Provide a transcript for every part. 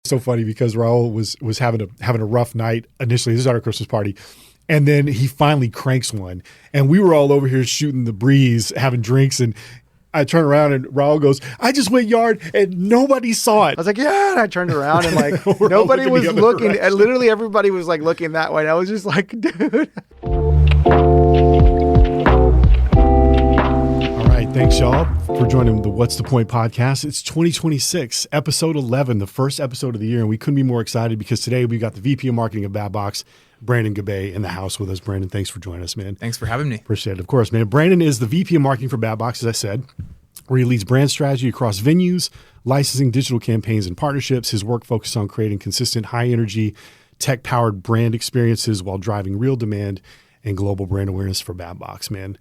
so funny because Raul was having a rough night initially. This is our Christmas party. And then he finally cranks one. And we were all over here shooting the breeze, having drinks. And I turn around and Raul goes, I just went yard and nobody saw it. I was like, yeah. And I turned around and like nobody was looking. Right. And literally everybody was like looking that way. And I was just like, dude. Thanks, y'all, for joining the What's the Point podcast. It's 2026, episode 11, the first episode of the year, and we couldn't be more excited because today we got the VP of Marketing of BatBox, Brandon Gabay, in the house with us. Brandon, thanks for joining us, man. Thanks for having me. Appreciate it. Of course, man. Brandon is the VP of Marketing for BatBox, as I said, where he leads brand strategy across venues, licensing, digital campaigns, and partnerships. His work focuses on creating consistent, high-energy, tech-powered brand experiences while driving real demand and global brand awareness for BatBox, man.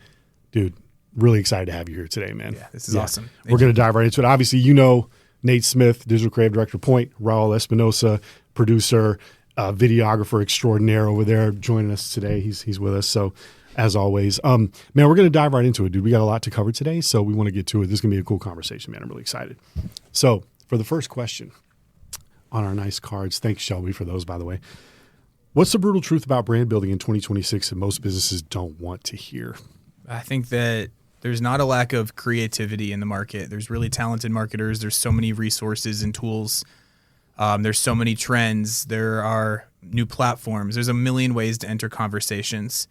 Dude. Really excited to have you here today, man. Yeah, this is awesome. We're going to dive right into it. Obviously, you know Nate Smith, Digital Creative Director, Point, Raul Espinosa, producer, videographer extraordinaire over there joining us today. He's with us. So as always, man, we're going to dive right into it, dude. We got a lot to cover today, so we want to get to it. This is going to be a cool conversation, man. I'm really excited. So for the first question on our nice cards, thanks, Shelby, for those, by the way. What's the brutal truth about brand building in 2026 that most businesses don't want to hear? I think that there's not a lack of creativity in the market. There's really talented marketers. There's so many resources and tools. There's so many trends. There are new platforms. There's a million ways to enter conversations.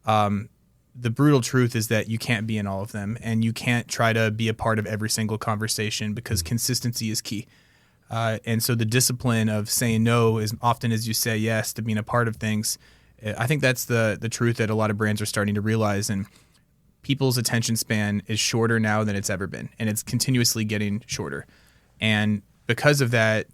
The brutal truth is that you can't be in all of them, and you can't try to be a part of every single conversation because consistency is key. And so the discipline of saying no as often as you say yes to being a part of things, I think that's the truth that a lot of brands are starting to realize. And people's attention span is shorter now than it's ever been, and it's continuously getting shorter. And because of that,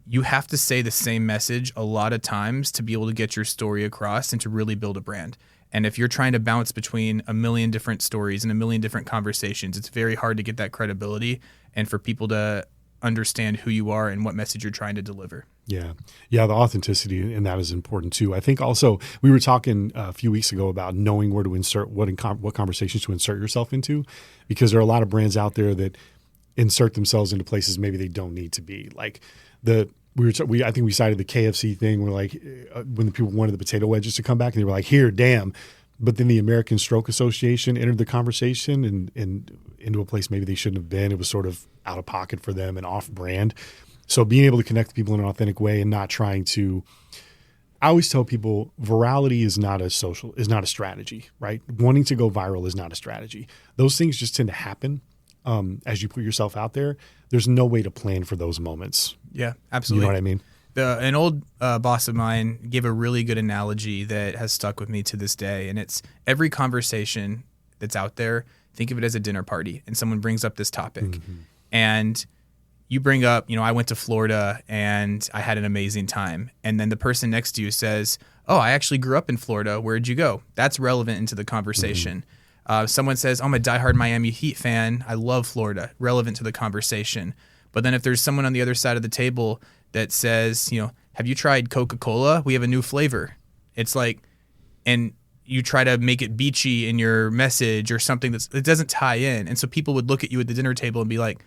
you have to say the same message a lot of times to be able to get your story across and to really build a brand. And if you're trying to bounce between a million different stories and a million different conversations, it's very hard to get that credibility and for people to understand who you are and what message you're trying to deliver. Yeah, the authenticity in that is important too. I think also we were talking a few weeks ago about knowing where to insert what conversations to insert yourself into, because there are a lot of brands out there that insert themselves into places maybe they don't need to be. Like I think we cited the KFC thing where like when the people wanted the potato wedges to come back and they were like, here, damn. But then the American Stroke Association entered the conversation and into a place maybe they shouldn't have been. It was sort of out of pocket for them and off brand. So being able to connect with people in an authentic way and not trying to, I always tell people virality is not a strategy, right? Wanting to go viral is not a strategy. Those things just tend to happen as you put yourself out there. There's no way to plan for those moments. Yeah, absolutely. You know what I mean? An old boss of mine gave a really good analogy that has stuck with me to this day. And it's every conversation that's out there, think of it as a dinner party and someone brings up this topic. Mm-hmm. And you bring up, I went to Florida and I had an amazing time. And then the person next to you says, oh, I actually grew up in Florida. Where'd you go? That's relevant into the conversation. Mm-hmm. Someone says, I'm a diehard Miami Heat fan. I love Florida. Relevant to the conversation. But then if there's someone on the other side of the table that says, have you tried Coca-Cola? We have a new flavor. It's like, and you try to make it beachy in your message or something it doesn't tie in. And so people would look at you at the dinner table and be like,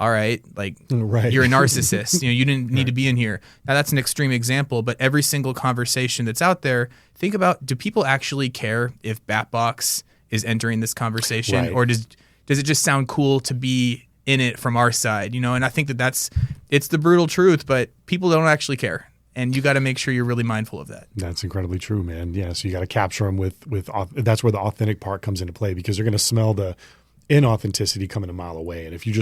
all right, you're a narcissist. You didn't need to be in here. Now that's an extreme example, but every single conversation that's out there, think about, do people actually care if BatBox is entering this conversation, right? Or does it just sound cool to be in it from our side? And I think it's the brutal truth, but people don't actually care. And you got to make sure you're really mindful of that. That's incredibly true, man. Yeah. So you got to capture them with that's where the authentic part comes into play, because they're going to smell the inauthenticity coming a mile away. And if you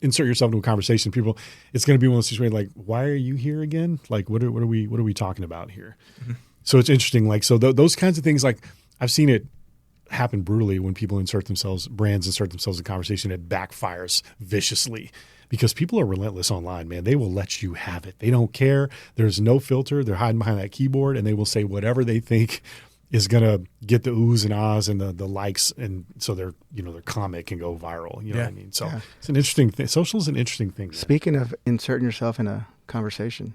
insert yourself into a conversation, people, it's going to be one of those situations like, why are you here again? Like, what are we talking about here? Mm-hmm. So it's interesting. Like, so those kinds of things, like I've seen it happen brutally when people brands insert themselves in conversation. It backfires viciously because people are relentless online, man. They will let you have it. They don't care. There's no filter. They're hiding behind that keyboard and they will say whatever they think is going to get the oohs and ahs and the likes. And so their comment can go viral. You know what I mean? So It's an interesting thing. Social is an interesting thing. Man. Speaking of inserting yourself in a conversation.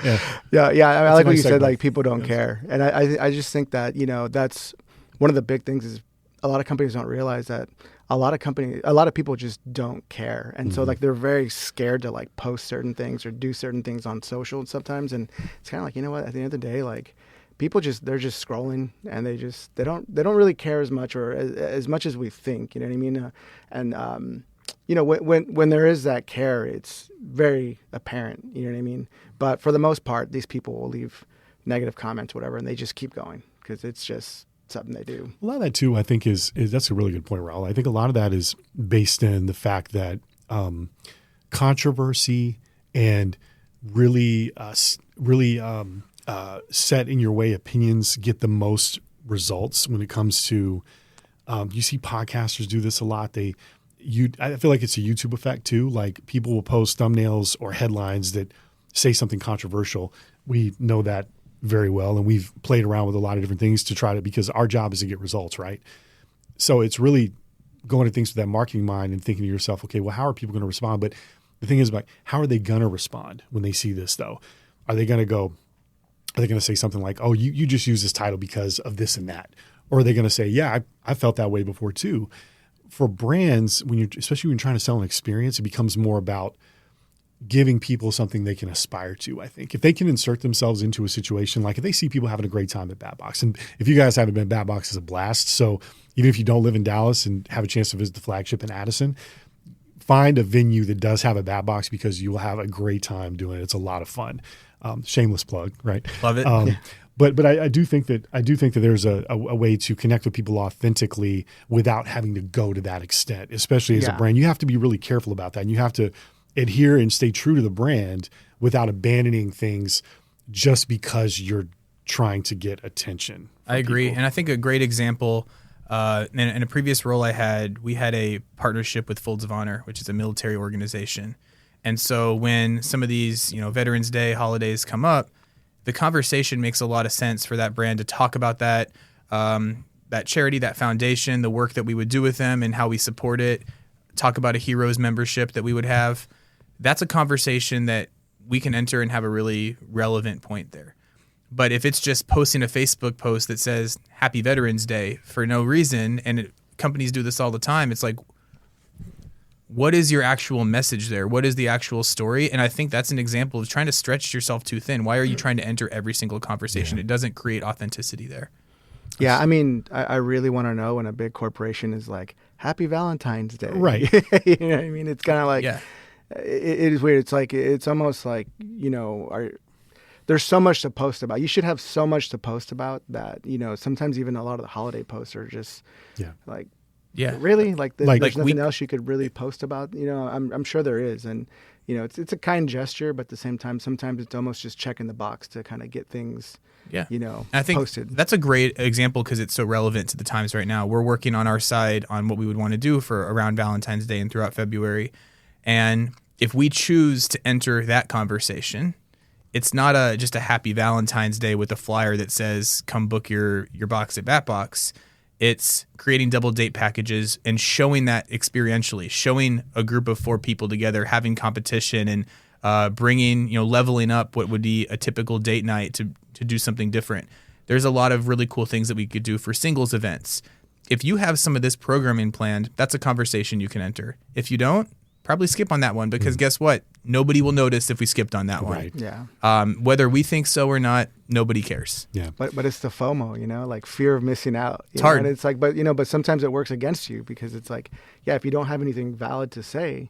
Yeah. I like what you said, like people don't care. And I just think that, that's one of the big things is a lot of companies don't realize that a lot of people just don't care. And so like they're very scared to like post certain things or do certain things on social sometimes. And it's kind of like, you know what, at the end of the day, like they're just scrolling and they don't really care as much or as much as we think, you know what I mean? You know, when there is that care, it's very apparent, you know what I mean? But for the most part, these people will leave negative comments, whatever, and they just keep going because it's just something they do. A lot of that too, I think, is that's a really good point, Raul. I think a lot of that is based in the fact that controversy and really set in your way opinions get the most results when it comes to. You see podcasters do this a lot. I feel like it's a YouTube effect too. Like people will post thumbnails or headlines that say something controversial. We know that very well, and we've played around with a lot of different things to try to, because our job is to get results, right? So it's really going at things with that marketing mind and thinking to yourself, okay, well, how are people going to respond? But the thing is, like, how are they going to respond when they see this though? Are they going to say something like, oh, you just use this title because of this and that? Or are they going to say, yeah, I felt that way before too? For brands, especially when you're trying to sell an experience, it becomes more about giving people something they can aspire to. I think if they can insert themselves into a situation, like if they see people having a great time at Bat Box, and if you guys haven't been, Bat Box is a blast. So even if you don't live in Dallas and have a chance to visit the flagship in Addison, find a venue that does have a Bat Box because you will have a great time doing it. It's a lot of fun. Shameless plug, right? Love it. But I do think that there's a way to connect with people authentically without having to go to that extent, especially as a brand. You have to be really careful about that, and you have to adhere and stay true to the brand without abandoning things just because you're trying to get attention. I agree. And I think a great example, in a previous role I had, we had a partnership with Folds of Honor, which is a military organization. And so when some of these, Veterans Day holidays come up, the conversation makes a lot of sense for that brand to talk about that charity, that foundation, the work that we would do with them and how we support it, talk about a Heroes membership that we would have. That's a conversation that we can enter and have a really relevant point there. But if it's just posting a Facebook post that says Happy Veterans Day for no reason, and companies do this all the time, it's like, what is your actual message there? What is the actual story? And I think that's an example of trying to stretch yourself too thin. Why are you trying to enter every single conversation? It doesn't create authenticity there. Yeah, I mean, I really want to know when a big corporation is like, Happy Valentine's Day. Right. You know what I mean? It's kind of like, it is weird. It's like, it's almost like, there's so much to post about. You should have so much to post about that, sometimes even a lot of the holiday posts are just like, really? Like there's nothing else you could really post about? I'm sure there is. And, it's a kind gesture, but at the same time, sometimes it's almost just checking the box to kind of get things, I think posted. That's a great example because it's so relevant to the times right now. We're working on our side on what we would want to do for around Valentine's Day and throughout February. And if we choose to enter that conversation, it's not just a Happy Valentine's Day with a flyer that says, come book your box at Bat Box. It's creating double date packages and showing that experientially, showing a group of 4 people together, having competition and bringing, leveling up what would be a typical date night to do something different. There's a lot of really cool things that we could do for singles events. If you have some of this programming planned, that's a conversation you can enter. If you don't, probably skip on that one because guess what? Nobody will notice if we skipped on that one. Right. Yeah. Whether we think so or not, nobody cares. Yeah. But it's the FOMO, like fear of missing out. It's hard. And it's like, but sometimes it works against you because it's like, if you don't have anything valid to say,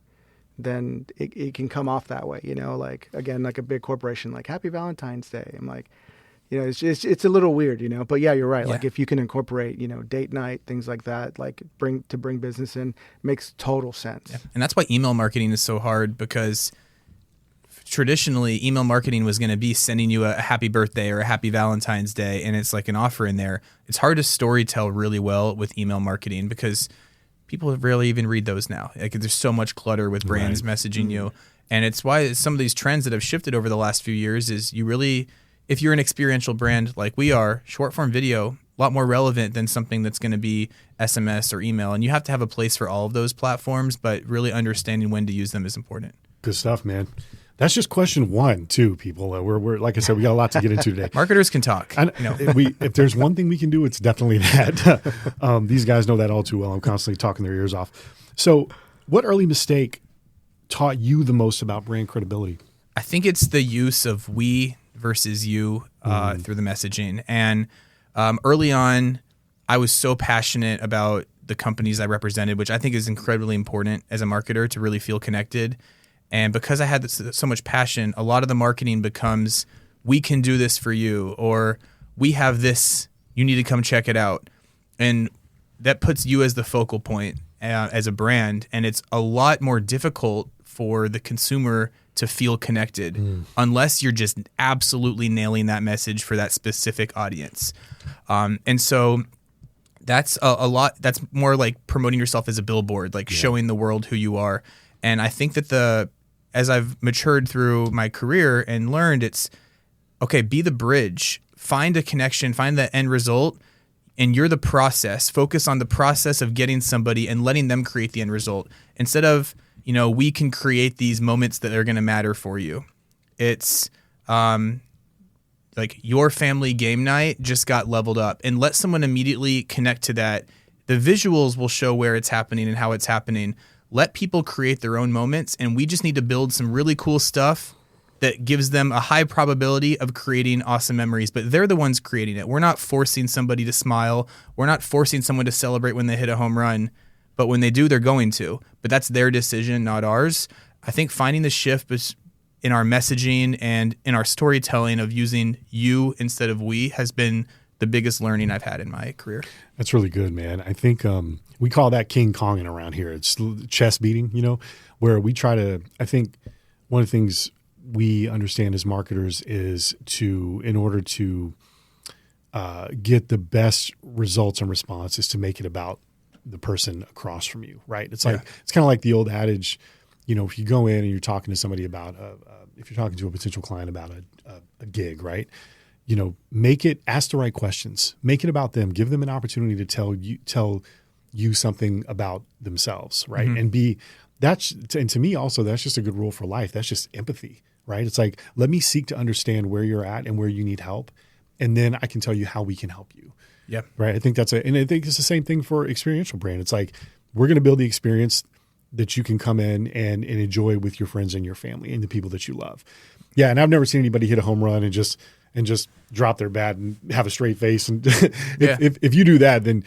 then it can come off that way, like, again, like a big corporation, like Happy Valentine's Day. I'm like, it's a little weird, but yeah, you're right. Yeah. Like if you can incorporate, date night, things like that, like bring business in, makes total sense. Yeah. And that's why email marketing is so hard because traditionally email marketing was going to be sending you a happy birthday or a happy Valentine's Day. And it's like an offer in there. It's hard to storytell really well with email marketing because people rarely even read those now. Like there's so much clutter with brands messaging you. And it's why some of these trends that have shifted over the last few years is you really, if you're an experiential brand like we are, short form video, a lot more relevant than something that's going to be SMS or email. And you have to have a place for all of those platforms, but really understanding when to use them is important. Good stuff, man. That's just question one, too, people. We're like I said, we got a lot to get into today. Marketers can talk. If there's one thing we can do, it's definitely that. These guys know that all too well. I'm constantly talking their ears off. So what early mistake taught you the most about brand credibility? I think it's the use of we versus you through the messaging. And early on, I was so passionate about the companies I represented, which I think is incredibly important as a marketer to really feel connected. And because I had so much passion, a lot of the marketing becomes, we can do this for you, or we have this, you need to come check it out. And that puts you as the focal point as a brand. And it's a lot more difficult for the consumer to feel connected unless you're just absolutely nailing that message for that specific audience. And so that's a lot. That's more like promoting yourself as a billboard, like showing the world who you are. And I think that as I've matured through my career and learned, it's okay, be the bridge, find a connection, find the end result, and you're the process. Focus on the process of getting somebody and letting them create the end result instead of, we can create these moments that are going to matter for you. It's like your family game night just got leveled up, and let someone immediately connect to that. The visuals will show where it's happening and how it's happening. Let people create their own moments, and we just need to build some really cool stuff that gives them a high probability of creating awesome memories. But they're the ones creating it. We're not forcing somebody to smile. We're not forcing someone to celebrate when they hit a home run. But when they do, they're going to. But that's their decision, not ours. I think finding the shift in our messaging and in our storytelling of using you instead of we has been the biggest learning I've had in my career. That's really good, man. I think we call that King Konging around here. It's chest beating, where we try to, I think one of the things we understand as marketers is in order to get the best results and responses, to make it about the person across from you, right? It's like, it's kind of like the old adage, if you go in and you're talking to somebody about, if you're talking to a potential client about a gig, right? Ask the right questions, make it about them, give them an opportunity to tell you something about themselves, right? Mm-hmm. And to me also, that's just a good rule for life. That's just empathy, right? It's like, let me seek to understand where you're at and where you need help. And then I can tell you how we can help you. Yeah. Right. I think and I think it's the same thing for experiential brand. It's like, we're going to build the experience that you can come in and enjoy with your friends and your family and the people that you love. Yeah. And I've never seen anybody hit a home run and just drop their bat and have a straight face. And if you do that, then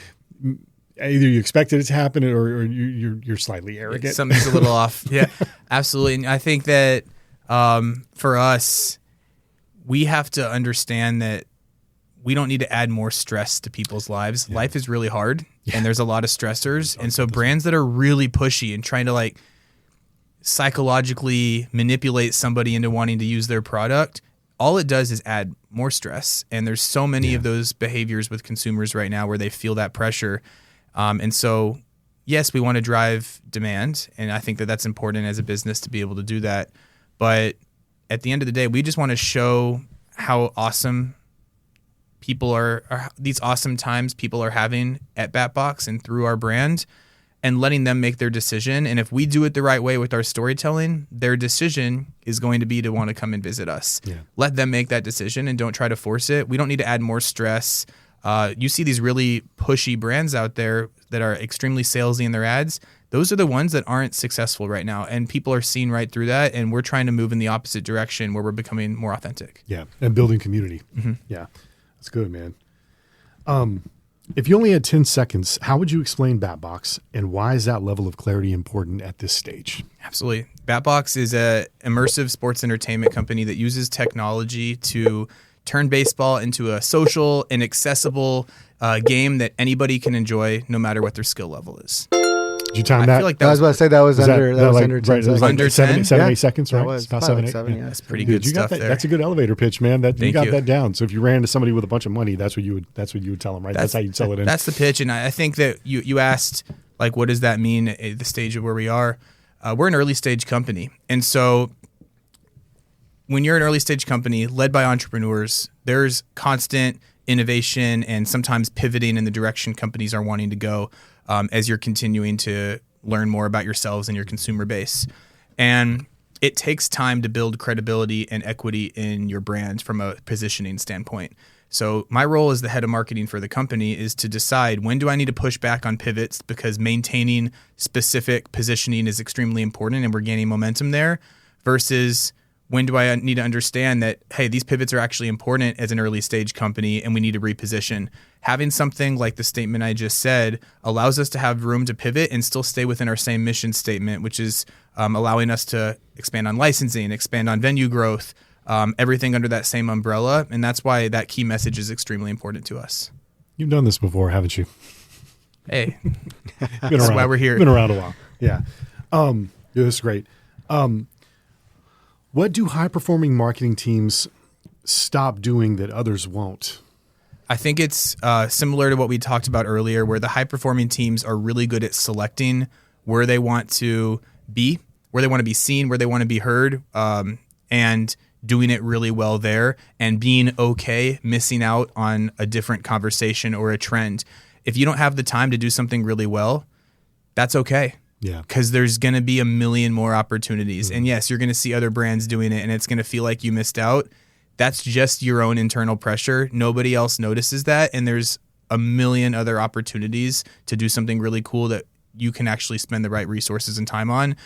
either you expected it to happen or you're slightly arrogant. Something's a little off. Yeah, absolutely. And I think that for us, we have to understand that we don't need to add more stress to people's lives. Yeah. Life is really hard and there's a lot of stressors. And so brands that are really pushy and trying to like psychologically manipulate somebody into wanting to use their product, all it does is add more stress. And there's so many of those behaviors with consumers right now where they feel that pressure. And so, yes, we want to drive demand. And I think that that's important as a business to be able to do that. But at the end of the day, we just want to show how awesome people are these awesome times people are having at BatBox and through our brand, and letting them make their decision. And if we do it the right way with our storytelling, their decision is going to be to want to come and visit us. Yeah. Let them make that decision and don't try to force it. We don't need to add more stress. You see these really pushy brands out there that are extremely salesy in their ads. Those are the ones that aren't successful right now. And people are seeing right through that. And we're trying to move in the opposite direction where we're becoming more authentic. Yeah. And building community. Mm-hmm. Yeah. That's good, man. If you only had 10 seconds, how would you explain BatBox, and why is that level of clarity important at this stage? Absolutely. BatBox is an immersive sports entertainment company that uses technology to turn baseball into a social and accessible game that anybody can enjoy no matter what their skill level is. Did you time that? I feel like I was about to say that was under 10 seconds. Under 10? 8 seconds, right? That was about probably 7, 8. yeah. That's pretty good stuff there. That's a good elevator pitch, man. You got you. that down. So if you ran into somebody with a bunch of money, that's what you would tell them, right? That's how you'd sell it in. That's the pitch. And I think that you asked, like, what does that mean at the stage of where we are? We're an early stage company. And so when you're an early stage company led by entrepreneurs, there's constant innovation and sometimes pivoting in the direction companies are wanting to go as you're continuing to learn more about yourselves and your consumer base. And it takes time to build credibility and equity in your brand from a positioning standpoint. So my role as the head of marketing for the company is to decide, when do I need to push back on pivots because maintaining specific positioning is extremely important and we're gaining momentum there, versus when do I need to understand that, hey, these pivots are actually important as an early stage company and we need to reposition. Having something like the statement I just said allows us to have room to pivot and still stay within our same mission statement, which is allowing us to expand on licensing, expand on venue growth, everything under that same umbrella. And that's why that key message is extremely important to us. You've done this before, haven't you? Hey, That's why we're here. Been around a while. Yeah. Yeah, this is great. What do high-performing marketing teams stop doing that others won't? I think it's similar to what we talked about earlier, where the high-performing teams are really good at selecting where they want to be, where they want to be seen, where they want to be heard, and doing it really well there, and being okay missing out on a different conversation or a trend. If you don't have the time to do something really well, that's okay. Yeah. Because there's going to be a million more opportunities. And yes, you're going to see other brands doing it and it's going to feel like you missed out. That's just your own internal pressure. Nobody else notices that. And there's a million other opportunities to do something really cool that you can actually spend the right resources and time on.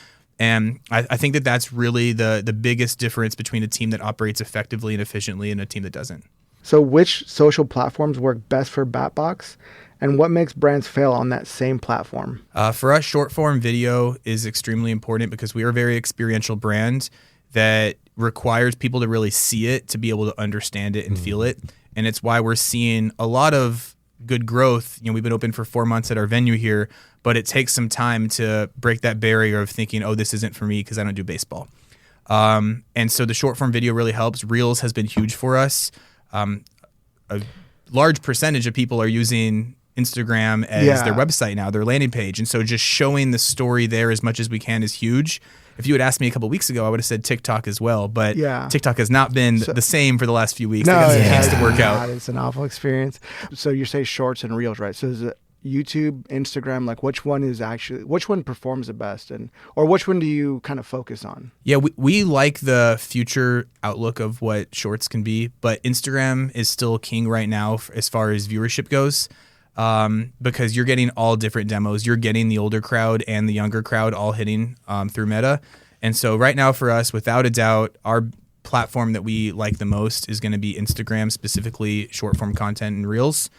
And I think that that's really the biggest difference between a team that operates effectively and efficiently and a team that doesn't. So which social platforms work best for BatBox? And what makes brands fail on that same platform? For us, short form video is extremely important because we are a very experiential brand that requires people to really see it to be able to understand it and feel it. And it's why we're seeing a lot of good growth. We've been open for 4 months at our venue here, but it takes some time to break that barrier of thinking, oh, this isn't for me because I don't do baseball. And so the short form video really helps. Reels has been huge for us. A large percentage of people are using Instagram as their website now, their landing page. And so just showing the story there as much as we can is huge. If you had asked me a couple of weeks ago, I would have said TikTok as well. But TikTok has not been the same for the last few weeks. No, it has to work out. It's an awful experience. So you say shorts and reels, right? So is it YouTube, Instagram, like which one performs the best, or which one do you kind of focus on? Yeah, we like the future outlook of what shorts can be, but Instagram is still king right now as far as viewership goes. Because you're getting all different demos. You're getting the older crowd and the younger crowd all hitting through Meta. And so right now for us, without a doubt, our platform that we like the most is going to be Instagram, specifically short form content and Reels.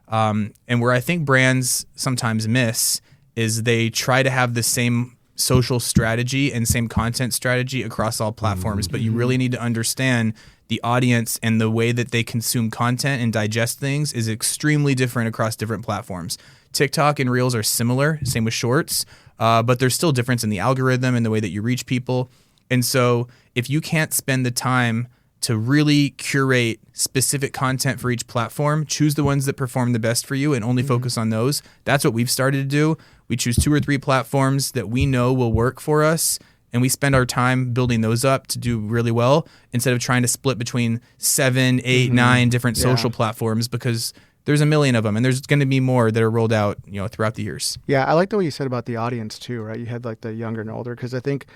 And where I think brands sometimes miss is they try to have the same social strategy and same content strategy across all platforms, but you really need to understand the audience and the way that they consume content and digest things is extremely different across different platforms. TikTok and Reels are similar, same with Shorts, but there's still difference in the algorithm and the way that you reach people. And so if you can't spend the time to really curate specific content for each platform, choose the ones that perform the best for you and only focus on those. That's what we've started to do. We choose 2 or 3 platforms that we know will work for us, and we spend our time building those up to do really well instead of trying to split between 7, 8, 9 different social platforms, because there's a million of them and there's going to be more that are rolled out, throughout the years. Yeah, I like the way you said about the audience too, right? You had like the younger and older, because I think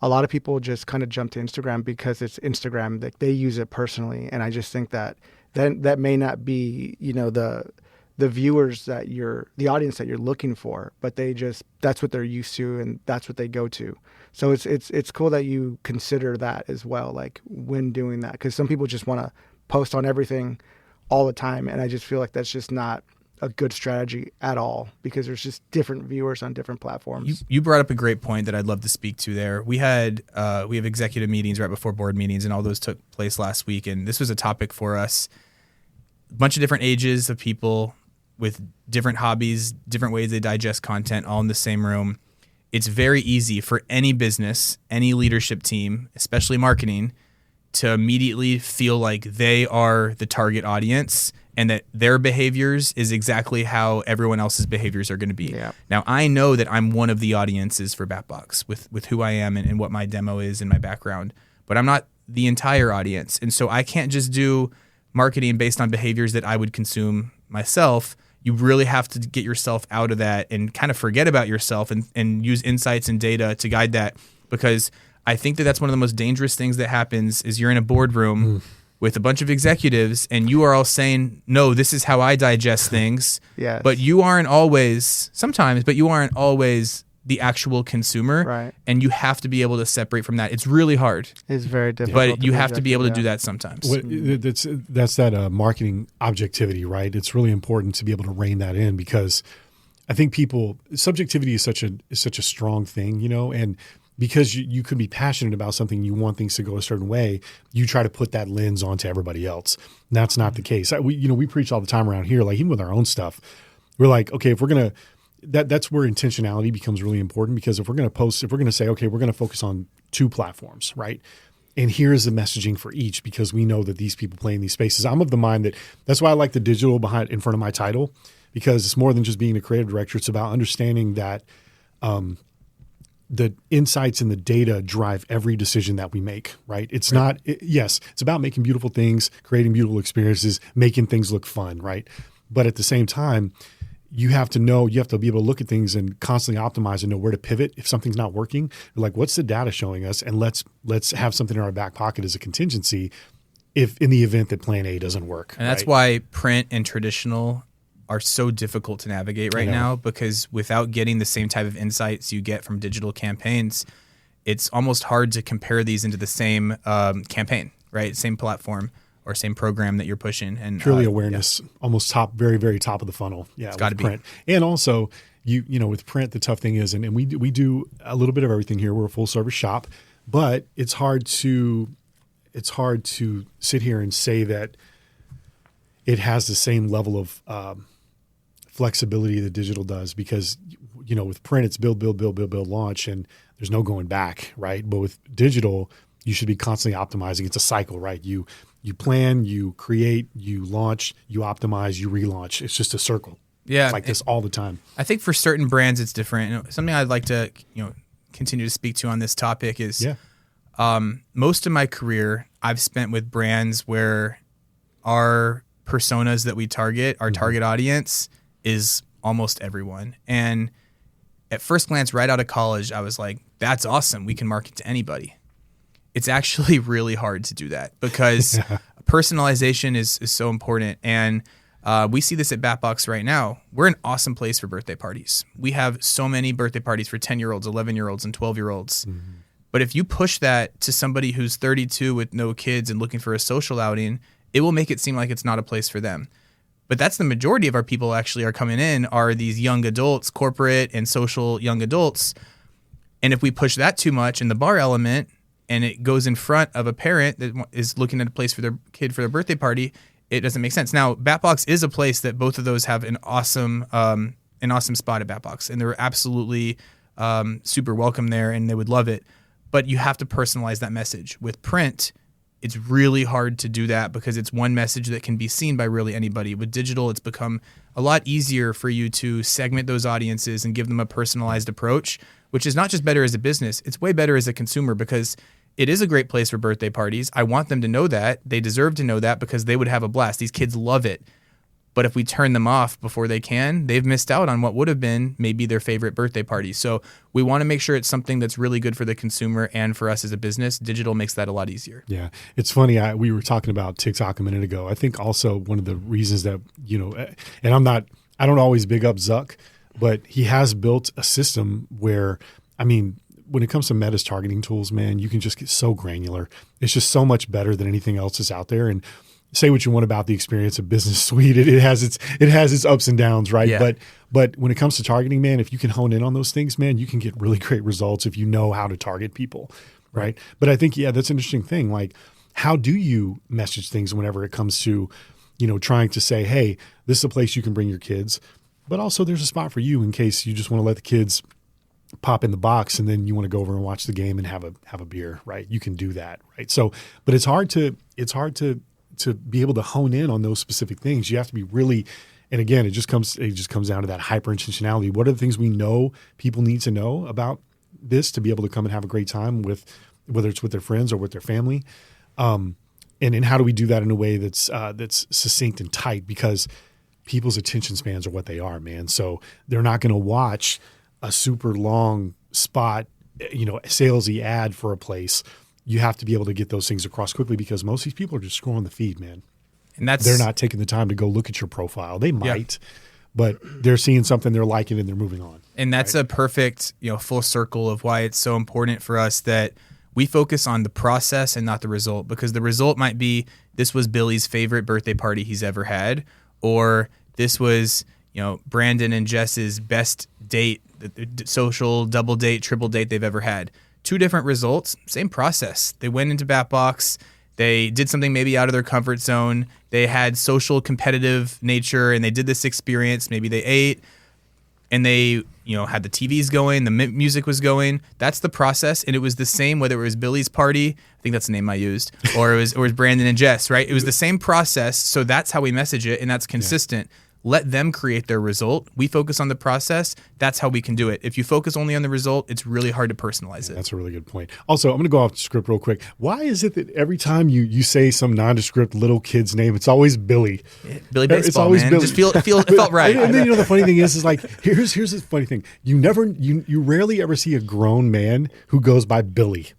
a lot of people just kind of jump to Instagram because it's Instagram, that they use it personally. And I just think that that may not be, the viewers the audience that you're looking for, but that's what they're used to and that's what they go to. So it's cool that you consider that as well, like when doing that, because some people just want to post on everything all the time. And I just feel like that's just not a good strategy at all, because there's just different viewers on different platforms. You brought up a great point that I'd love to speak to there. We have executive meetings right before board meetings, and all those took place last week. And this was a topic for us. A bunch of different ages of people with different hobbies, different ways they digest content, all in the same room. It's very easy for any business, any leadership team, especially marketing, to immediately feel like they are the target audience and that their behaviors is exactly how everyone else's behaviors are going to be. Yeah. Now, I know that I'm one of the audiences for BatBox with who I am and what my demo is and my background, but I'm not the entire audience. And so I can't just do marketing based on behaviors that I would consume myself. You really have to get yourself out of that and kind of forget about yourself and use insights and data to guide that, because I think that that's one of the most dangerous things that happens is you're in a boardroom with a bunch of executives and you are all saying, no, this is how I digest things. Yes. But you aren't always, sometimes, but you aren't always the actual consumer. Right. And you have to be able to separate from that. It's really hard, It's very difficult. but you have to be able to do that sometimes. That's that marketing objectivity, right? It's really important to be able to rein that in because I think subjectivity is such a strong thing, and because you could be passionate about something, you want things to go a certain way, you try to put that lens onto everybody else. And that's not the case. We preach all the time around here, like even with our own stuff, we're like, okay, if we're going to, that's where intentionality becomes really important because if we're going to say, okay, we're going to focus on 2 platforms, right? And here's the messaging for each because we know that these people play in these spaces. I'm of the mind that's why I like the digital in front of my title because it's more than just being a creative director. It's about understanding that the insights and the data drive every decision that we make, right? It's not, yes, it's about making beautiful things, creating beautiful experiences, making things look fun, right? But at the same time, you have to be able to look at things and constantly optimize and know where to pivot. If something's not working, like what's the data showing us? And let's have something in our back pocket as a contingency if in the event that plan A doesn't work. And that's why print and traditional are so difficult to navigate right now because without getting the same type of insights you get from digital campaigns, it's almost hard to compare these into the same campaign, right? Same platform or same program that you're pushing. And purely awareness, almost very, very top of the funnel. Yeah, it's got to be. Print. And also, with print, the tough thing is, and we do a little bit of everything here. We're a full service shop, but it's hard to sit here and say that it has the same level of flexibility that digital does because, with print, it's build, launch, and there's no going back, right? But with digital, you should be constantly optimizing. It's a cycle, right? You plan, you create, you launch, you optimize, you relaunch. It's just a circle. Yeah. It's like this all the time. I think for certain brands, it's different. Something I'd like to, continue to speak to on this topic is most of my career I've spent with brands where our personas that we target, our target audience is almost everyone. And at first glance, right out of college, I was like, that's awesome. We can market to anybody. It's actually really hard to do that because personalization is so important. And we see this at BatBox right now. We're an awesome place for birthday parties. We have so many birthday parties for 10-year-olds, 11-year-olds, and 12-year-olds. Mm-hmm. But if you push that to somebody who's 32 with no kids and looking for a social outing, it will make it seem like it's not a place for them. But that's the majority of our people actually are coming in are these young adults, corporate and social young adults. And if we push that too much in the bar element and it goes in front of a parent that is looking at a place for their kid for their birthday party, it doesn't make sense. Now, BatBox is a place that both of those have an awesome spot at BatBox. And they're absolutely super welcome there and they would love it. But you have to personalize that message. With print, it's really hard to do that because it's one message that can be seen by really anybody. With digital, it's become a lot easier for you to segment those audiences and give them a personalized approach, which is not just better as a business, it's way better as a consumer because it is a great place for birthday parties. I want them to know that. They deserve to know that because they would have a blast. These kids love it. But if we turn them off before they can, they've missed out on what would have been maybe their favorite birthday party. So we want to make sure it's something that's really good for the consumer and for us as a business. Digital makes that a lot easier. Yeah. It's funny. We were talking about TikTok a minute ago. I think also one of the reasons that, and I don't always big up Zuck, but he has built a system where, when it comes to Meta's targeting tools, man, you can just get so granular. It's just so much better than anything else that's out there. And say what you want about the experience of Business Suite. It has its ups and downs, right? Yeah. But when it comes to targeting, man, if you can hone in on those things, man, you can get really great results if you know how to target people, right? But I think, that's an interesting thing. Like, how do you message things whenever it comes to, trying to say, hey, this is a place you can bring your kids, but also there's a spot for you in case you just want to let the kids pop in the box and then you want to go over and watch the game and have a beer, right? You can do that, right? So, but it's hard to be able to hone in on those specific things. You have to be really, and again, it just comes down to that hyper intentionality. What are the things we know people need to know about this to be able to come and have a great time with, whether it's with their friends or with their family, and how do we do that in a way that's succinct and tight, because people's attention spans are what they are, man. So they're not going to watch a super long spot salesy ad for a place, you have to be able to get those things across quickly because most of these people are just scrolling the feed, man. And they're not taking the time to go look at your profile. They might, but they're seeing something, they're liking it, and they're moving on. And that's a perfect, full circle of why it's so important for us that we focus on the process and not the result, because the result might be this was Billy's favorite birthday party he's ever had, or this was, Brandon and Jess's best date, social double date, triple date they've ever had. Two different results, same process. They went into BatBox. They did something maybe out of their comfort zone. They had social competitive nature and they did this experience. Maybe they ate and they, had the TVs going, the music was going. That's the process. And it was the same whether it was Billy's party, I think that's the name I used, or it was Brandon and Jess, right? It was the same process. So that's how we message it and that's consistent. Yeah. Let them create their result. We focus on the process. That's how we can do it. If you focus only on the result, it's really hard to personalize it. That's a really good point. Also, I'm going to go off script real quick. Why is it that every time you say some nondescript little kid's name, it's always Billy? Billy Baseball, it's always man. Billy. Just it felt right. And then the funny thing is like, here's the funny thing. You rarely ever see a grown man who goes by Billy.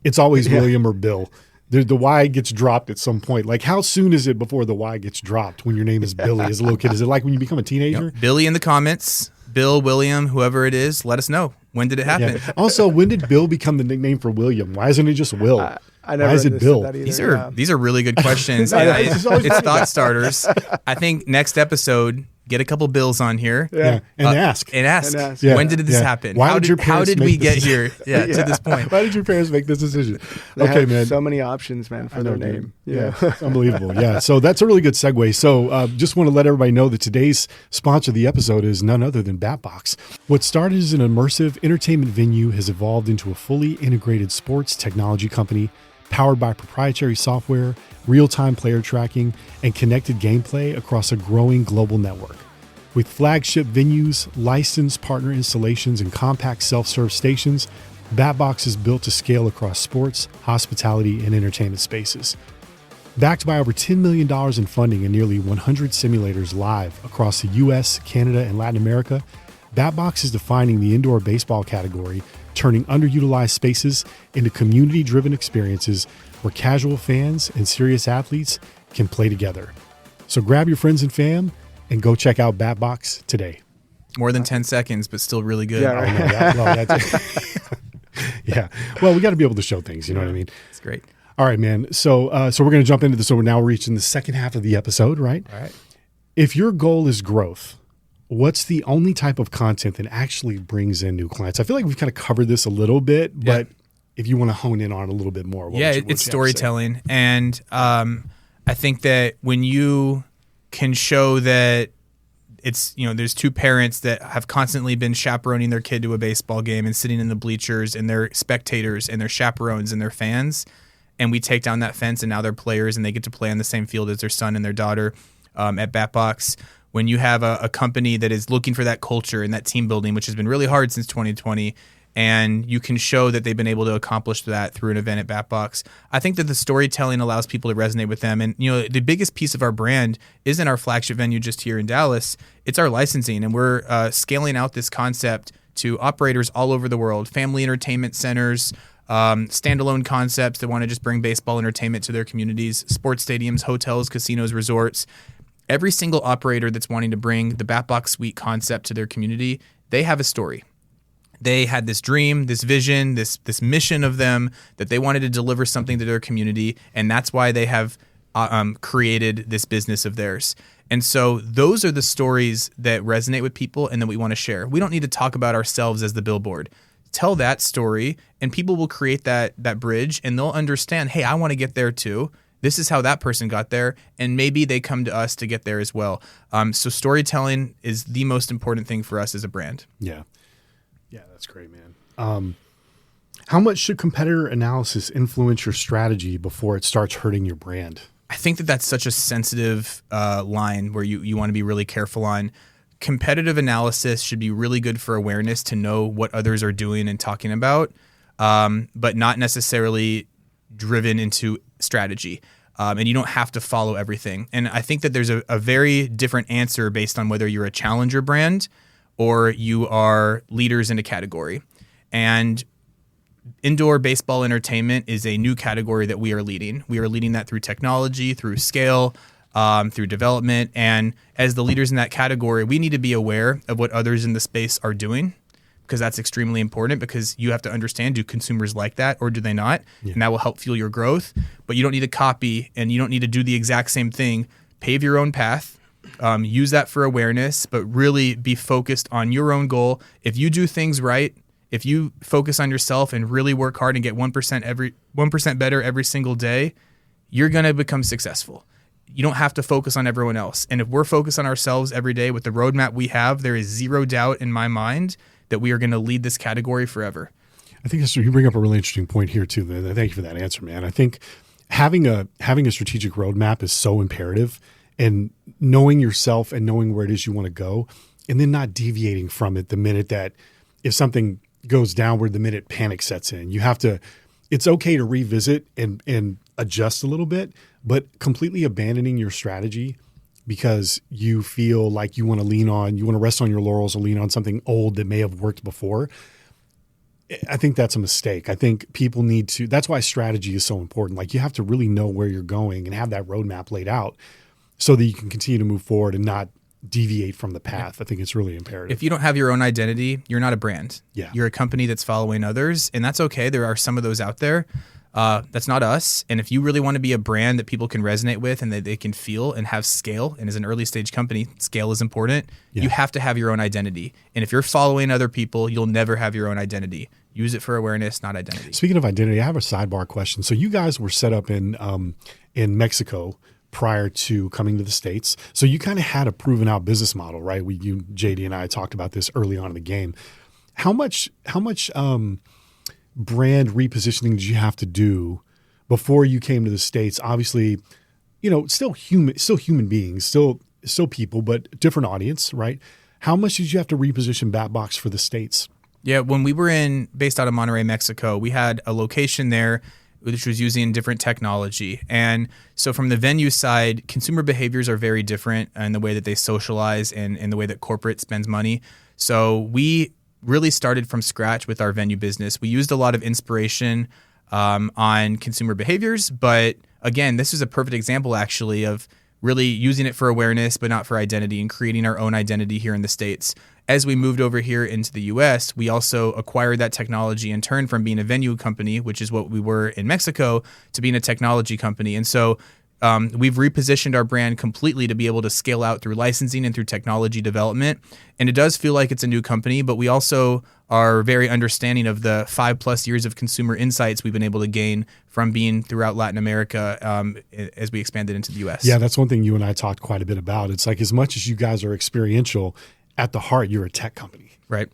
It's always William or Bill. The Y gets dropped at some point. Like, how soon is it before the Y gets dropped when your name is Billy as a little kid? Is it like when you become a teenager? Billy in the comments, Bill, William, whoever it is, let us know. When did it happen? Yeah. Also, when did Bill become the nickname for William? Why isn't it just Will? I never Why is it Bill? That either, these are really good questions. It's thought starters. I think next episode, get a couple Bills on here. Yeah. And ask. Yeah. When did this happen? How did we get here to this point? Why did your parents make this decision? They have so many options, man, for their name. Yeah. Unbelievable. Yeah. So that's a really good segue. So just want to let everybody know that today's sponsor of the episode is none other than BatBox. What started as an immersive entertainment venue has evolved into a fully integrated sports technology company powered by proprietary software, real-time player tracking, and connected gameplay across a growing global network. With flagship venues, licensed partner installations, and compact self-serve stations, BatBox is built to scale across sports, hospitality, and entertainment spaces. Backed by over $10 million in funding and nearly 100 simulators live across the US, Canada, and Latin America, BatBox is defining the indoor baseball category, turning underutilized spaces into community-driven experiences where casual fans and serious athletes can play together. So grab your friends and fam and go check out BatBox today. More than 10 seconds, but still really good. Yeah, right. Yeah. Well, we got to be able to show things. You know what I mean? It's great. All right, man. So we're going to jump into this. So we're now reaching the second half of the episode, right? All right. If your goal is growth, what's the only type of content that actually brings in new clients? I feel like we've kind of covered this a little bit, but if you want to hone in on it a little bit more. It's storytelling. And I think that when you can show that it's, there's two parents that have constantly been chaperoning their kid to a baseball game and sitting in the bleachers and they're spectators and they're chaperones and they're fans. And we take down that fence and now they're players and they get to play on the same field as their son and their daughter at BatBox. When you have a company that is looking for that culture and that team building, which has been really hard since 2020, and you can show that they've been able to accomplish that through an event at BatBox, I think that the storytelling allows people to resonate with them. And, the biggest piece of our brand isn't our flagship venue just here in Dallas. It's our licensing. And we're scaling out this concept to operators all over the world, family entertainment centers, standalone concepts that want to just bring baseball entertainment to their communities, sports stadiums, hotels, casinos, resorts. Every single operator that's wanting to bring the BatBox Suite concept to their community, they have a story. They had this dream, this vision, this mission of them that they wanted to deliver something to their community, and that's why they have created this business of theirs. And so those are the stories that resonate with people and that we want to share. We don't need to talk about ourselves as the billboard. Tell that story, and people will create that bridge, and they'll understand, hey, I want to get there too. This is how that person got there, and maybe they come to us to get there as well. So storytelling is the most important thing for us as a brand. Yeah. Yeah, that's great, man. How much should competitor analysis influence your strategy before it starts hurting your brand? I think that's such a sensitive line where you want to be really careful on. Competitive analysis should be really good for awareness to know what others are doing and talking about, but not necessarily driven into strategy. And you don't have to follow everything. And I think that there's a very different answer based on whether you're a challenger brand or you are leaders in a category. And indoor baseball entertainment is a new category that we are leading. We are leading that through technology, through scale, through development. And as the leaders in that category, we need to be aware of what others in the space are doing, because that's extremely important, because you have to understand, do consumers like that or do they not? Yeah. And that will help fuel your growth. But you don't need to copy, and you don't need to do the exact same thing. Pave your own path. Use that for awareness, but really be focused on your own goal. If you do things right, if you focus on yourself and really work hard and get 1% better every single day, you're going to become successful. You don't have to focus on everyone else. And if we're focused on ourselves every day with the roadmap we have, there is zero doubt in my mind that we are going to lead this category forever. I think you bring up a really interesting point here too. Thank you for that answer, man. I think having a strategic roadmap is so imperative, and knowing yourself and knowing where it is you want to go, and then not deviating from it the minute that if something goes downward, the minute panic sets in. You have to, it's okay to revisit and adjust a little bit, but completely abandoning your strategy because you feel like you want to rest on your laurels or lean on something old that may have worked before. I think that's a mistake. I think people need to, that's why strategy is so important. Like, you have to really know where you're going and have that roadmap laid out so that you can continue to move forward and not deviate from the path. I think it's really imperative. If you don't have your own identity, you're not a brand. Yeah. You're a company that's following others, and that's okay. There are some of those out there. That's not us. And if you really want to be a brand that people can resonate with and that they can feel and have scale, and as an early stage company, scale is important. Yeah. You have to have your own identity. And if you're following other people, you'll never have your own identity. Use it for awareness, not identity. Speaking of identity, I have a sidebar question. So you guys were set up in Mexico prior to coming to the States. So you kind of had a proven out business model, right? JD and I talked about this early on in the game. How much brand repositioning did you have to do before you came to the States? Obviously, still human beings, still people, but different audience, right? How much did you have to reposition BatBox for the States? Yeah, when we were based out of Monterrey, Mexico, we had a location there which was using different technology. And so from the venue side, consumer behaviors are very different in the way that they socialize and in the way that corporate spends money. So we really started from scratch with our venue business. We used a lot of inspiration on consumer behaviors, but again, this is a perfect example actually of really using it for awareness, but not for identity, and creating our own identity here in the States. As we moved over here into the US, we also acquired that technology and turned from being a venue company, which is what we were in Mexico, to being a technology company. And so we've repositioned our brand completely to be able to scale out through licensing and through technology development. And it does feel like it's a new company, but we also are very understanding of the 5+ years of consumer insights we've been able to gain from being throughout Latin America as we expanded into the US. Yeah, that's one thing you and I talked quite a bit about. It's like, as much as you guys are experiential, at the heart, you're a tech company. Right.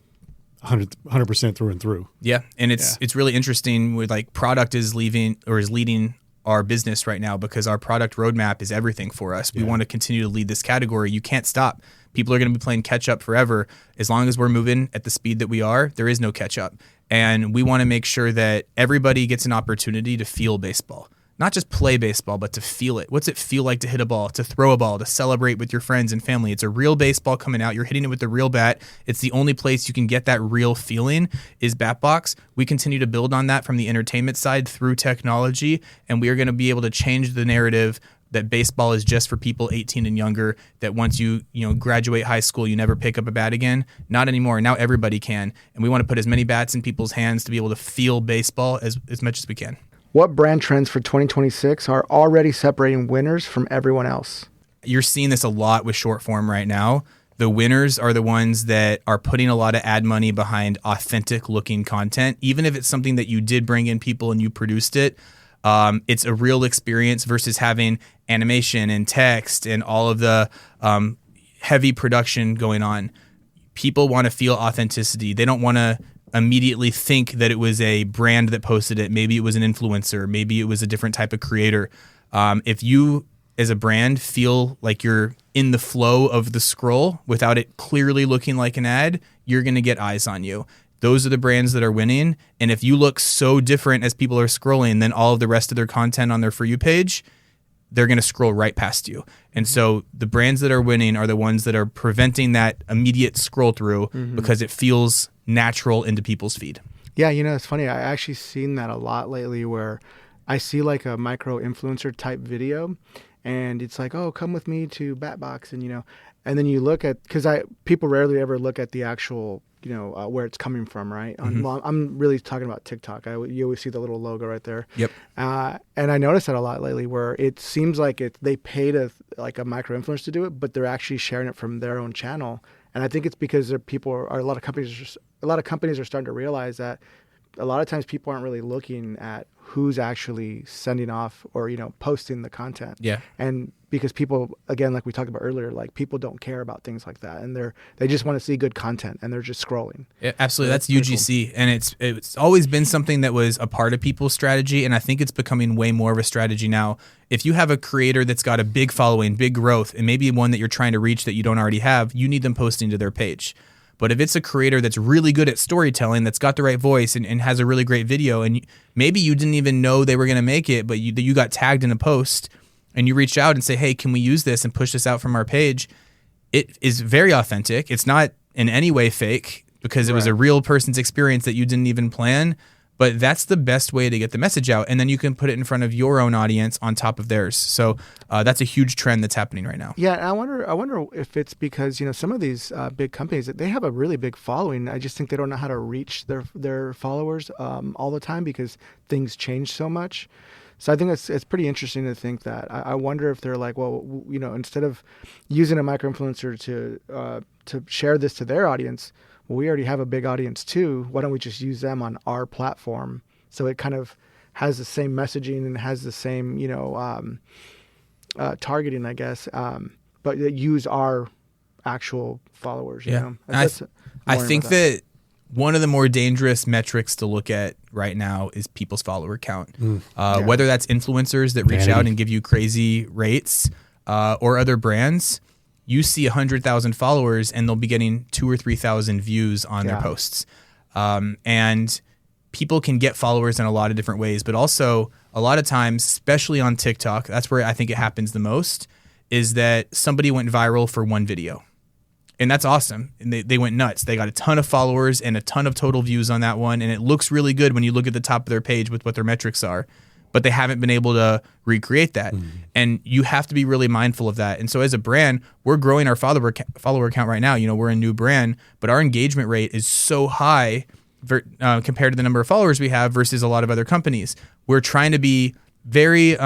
100% through and through. Yeah. And it's really interesting with, like, product is leading our business right now, because our product roadmap is everything for us. We want to continue to lead this category. You can't stop. People are going to be playing catch up forever. As long as we're moving at the speed that we are, there is no catch up. And we want to make sure that everybody gets an opportunity to feel baseball. Not just play baseball, but to feel it. What's it feel like to hit a ball, to throw a ball, to celebrate with your friends and family? It's a real baseball coming out. You're hitting it with the real bat. It's the only place you can get that real feeling is BatBox. We continue to build on that from the entertainment side through technology, and we are going to be able to change the narrative that baseball is just for people 18 and younger, that once you graduate high school, you never pick up a bat again. Not anymore. Now everybody can. And we want to put as many bats in people's hands to be able to feel baseball as much as we can. What brand trends for 2026 are already separating winners from everyone else? You're seeing this a lot with short form right now. The winners are the ones that are putting a lot of ad money behind authentic looking content. Even if it's something that you did bring in people and you produced it, it's a real experience versus having animation and text and all of the heavy production going on. People want to feel authenticity. They don't want to immediately think that it was a brand that posted it. Maybe it was an influencer. Maybe it was a different type of creator. If you, as a brand, feel like you're in the flow of the scroll without it clearly looking like an ad, you're going to get eyes on you. Those are the brands that are winning. And if you look so different as people are scrolling than all of the rest of their content on their For You page, they're going to scroll right past you. And so the brands that are winning are the ones that are preventing that immediate scroll through because it feels natural into people's feed. Yeah, it's funny. I actually seen that a lot lately where I see like a micro influencer type video and it's like, oh, come with me to Batbox. And then you look at, because people rarely ever look at the actual, where it's coming from, right? Well, I'm really talking about TikTok. You always see the little logo right there. Yep. And I noticed that a lot lately where it seems like they paid a micro influencer to do it, but they're actually sharing it from their own channel. And I think it's because a lot of companies are starting to realize that a lot of times people aren't really looking at who's actually sending off or posting the content. Yeah. And because people, again, like we talked about earlier, like people don't care about things like that, and they just want to see good content, and they're just scrolling. Yeah, absolutely. That's UGC, cool. And it's always been something that was a part of people's strategy, and I think it's becoming way more of a strategy now. If you have a creator that's got a big following, big growth, and maybe one that you're trying to reach that you don't already have, you need them posting to their page. But if it's a creator that's really good at storytelling, that's got the right voice and has a really great video, and maybe you didn't even know they were going to make it, but you got tagged in a post and you reached out and say, hey, can we use this and push this out from our page? It is very authentic. It's not in any way fake because it was a real person's experience that you didn't even plan. But that's the best way to get the message out. And then you can put it in front of your own audience on top of theirs. So that's a huge trend that's happening right now. Yeah, and I wonder if it's because, some of these big companies, they have a really big following. I just think they don't know how to reach their followers all the time because things change so much. So I think it's pretty interesting to think that. I wonder if they're like, well, instead of using a micro-influencer to share this to their audience, well, we already have a big audience too. Why don't we just use them on our platform? So it kind of has the same messaging and has the same, targeting, I guess, but use our actual followers. Yeah. I think that one of the more dangerous metrics to look at right now is people's follower count. Whether that's influencers that reach out and give you crazy rates or other brands. You see 100,000 followers and they'll be getting 2,000 or 3,000 views on their posts. And people can get followers in a lot of different ways, but also a lot of times, especially on TikTok, that's where I think it happens the most, is that somebody went viral for one video. And that's awesome. And they went nuts. They got a ton of followers and a ton of total views on that one. And it looks really good when you look at the top of their page with what their metrics are. But they haven't been able to recreate that. And you have to be really mindful of that. And so as a brand, we're growing our follower count right now. We're a new brand, but our engagement rate is so high compared to the number of followers we have versus a lot of other companies. We're trying to be very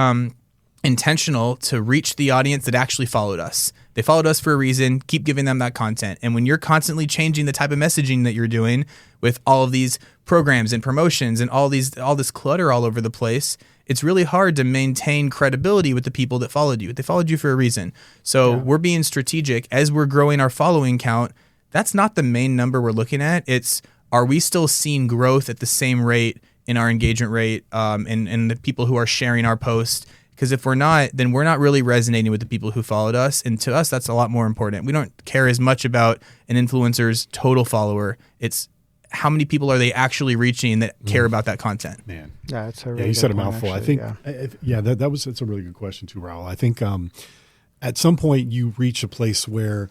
intentional to reach the audience that actually followed us. They followed us for a reason. Keep giving them that content. And when you're constantly changing the type of messaging that you're doing with all of these programs and promotions and all this clutter all over the place, it's really hard to maintain credibility with the people that followed you. They followed you for a reason. So we're being strategic as we're growing our following count. That's not the main number we're looking at. It's, are we still seeing growth at the same rate in our engagement rate and the people who are sharing our post? Because if we're not, then we're not really resonating with the people who followed us. And to us, that's a lot more important. We don't care as much about an influencer's total follower. It's how many people are they actually reaching that care about that content? Man. Yeah, it's a really you said a point, mouthful. actually. I think, that's a really good question too, Raul. I think at some point you reach a place where